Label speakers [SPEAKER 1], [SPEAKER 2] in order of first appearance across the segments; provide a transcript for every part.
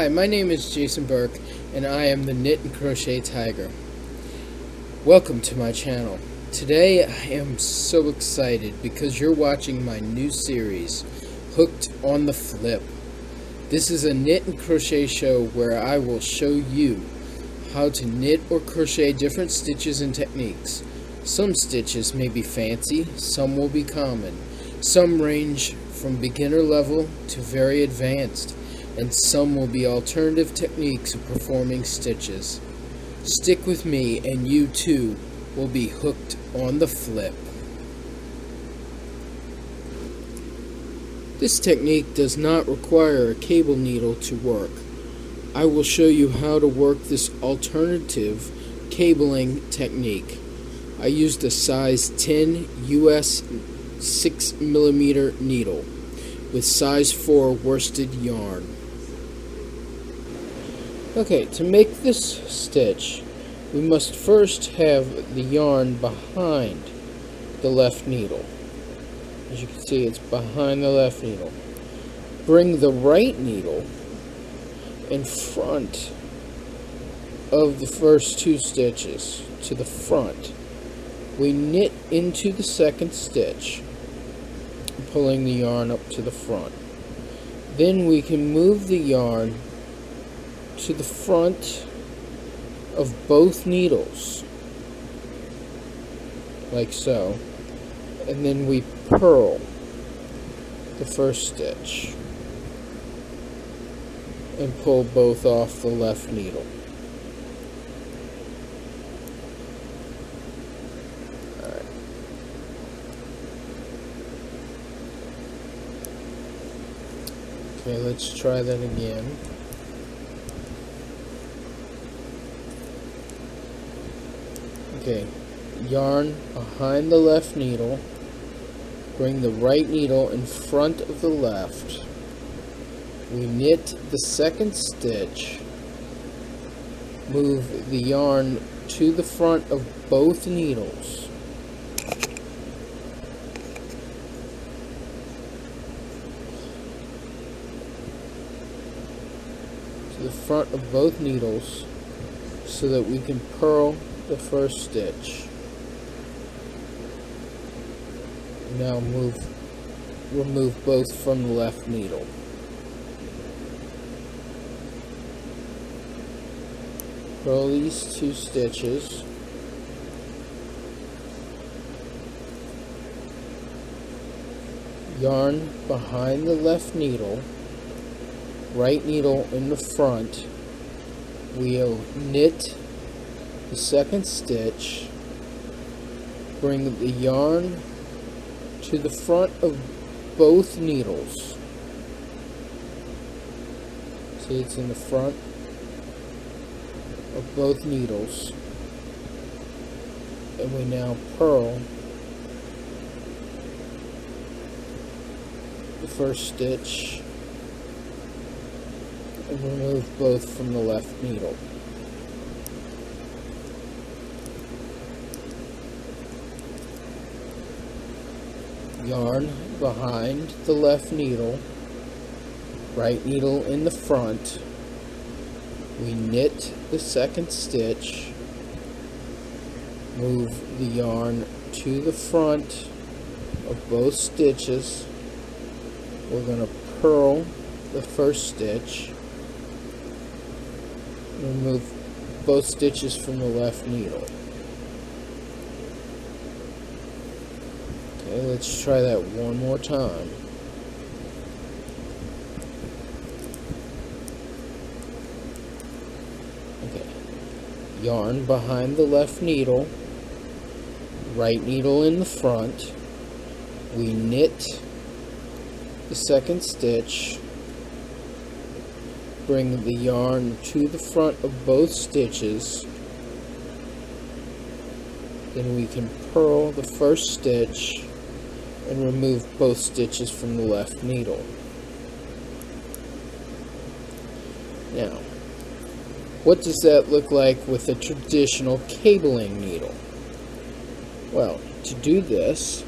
[SPEAKER 1] Hi, my name is Jason Burke, and I am the Knit and Crochet Tiger. Welcome to my channel. Today I am so excited because you're watching my new series, Hooked on the Flip. This is a knit and crochet show where I will show you how to knit or crochet different stitches and techniques. Some stitches may be fancy, some will be common. Some range from beginner level to very advanced, and some will be alternative techniques of performing stitches. Stick with me and you too will be hooked on the flip. This technique does not require a cable needle to work. I will show you how to work this alternative cabling technique. I used a size 10 US 6mm needle with size 4 worsted yarn. Okay, to make this stitch, we must first have the yarn behind the left needle. As you can see, it's behind the left needle. Bring the right needle in front of the first two stitches to the front. We knit into the second stitch, pulling the yarn up to the front. Then we can move the yarn to the front of both needles, like so, and then we purl the first stitch and pull both off the left needle. Alright. Okay, let's try that again. Okay, yarn behind the left needle, bring the right needle in front of the left. We knit the second stitch, move the yarn to the front of both needles. To the front of both needles so that we can purl the first stitch. Now remove both from the left needle. Purl these two stitches. Yarn behind the left needle, right needle in the front. We'll knit the second stitch, bring the yarn to the front of both needles. See, it's in the front of both needles, and we now purl the first stitch and remove both from the left needle. Yarn behind the left needle, right needle in the front. We knit the second stitch, move the yarn to the front of both stitches. We're going to purl the first stitch, remove both stitches from the left needle. Okay, let's try that one more time. Okay, yarn behind the left needle, right needle in the front. We knit the second stitch, bring the yarn to the front of both stitches. Then we can purl the first stitch and remove both stitches from the left needle. Now, what does that look like with a traditional cabling needle? Well, to do this,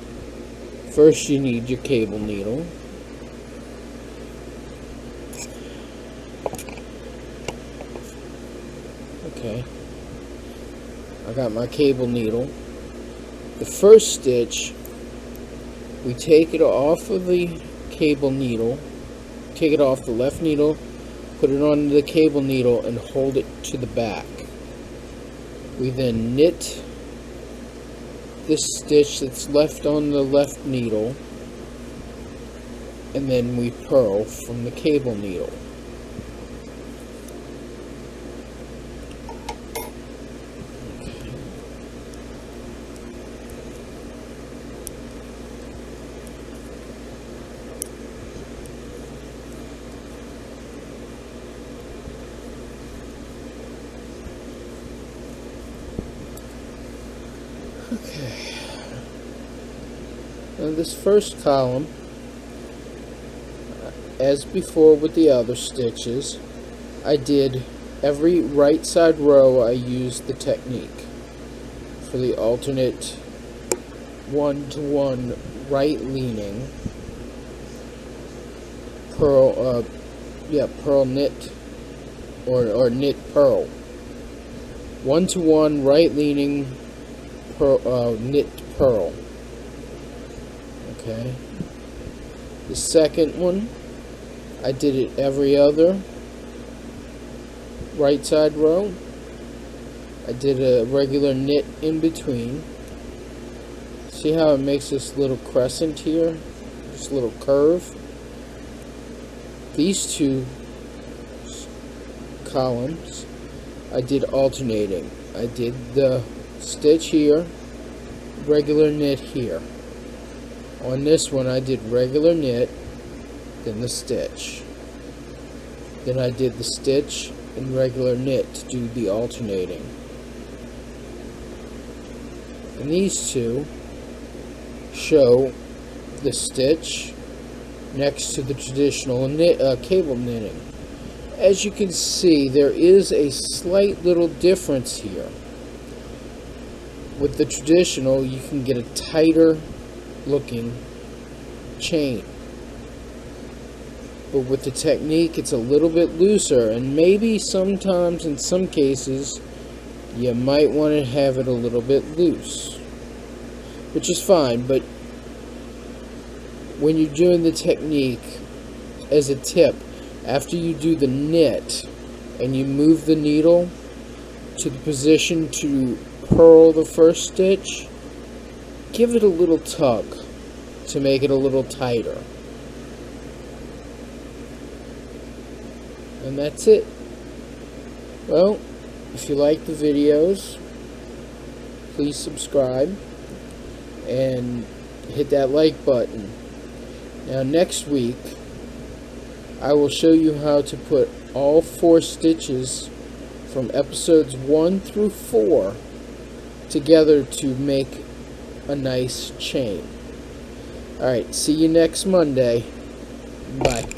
[SPEAKER 1] first you need your cable needle. Okay, I got my cable needle. The first stitch, we take it off of the cable needle, take it off the left needle, put it on the cable needle, and hold it to the back. We then knit this stitch that's left on the left needle, and then we purl from the cable needle. Okay. Now this first column, as before with the other stitches, I did every right side row. I used the technique for the alternate 1-to-1 right leaning purl, purl knit or knit purl. 1-to-1 right leaning knit purl. Okay. The second one, I did it every other right side row. I did a regular knit in between. See how it makes this little crescent here? This little curve? These two columns I did alternating. I did the stitch here, regular knit here. On this one I did regular knit, then the stitch. Then I did the stitch and regular knit to do the alternating. And these two show the stitch next to the traditional cable knitting. As you can see, there is a slight little difference here. With the traditional, you can get a tighter looking chain. But with the technique, it's a little bit looser, and maybe sometimes in some cases you might want to have it a little bit loose, which is fine. But when you're doing the technique, as a tip, after you do the knit and you move the needle to the position to purl the first stitch, give it a little tug to make it a little tighter. And that's it. Well, if you like the videos, please subscribe and hit that like button. Now next week I will show you how to put all 4 stitches from episodes 1 through 4 together to make a nice chain. Alright, see you next Monday. Bye.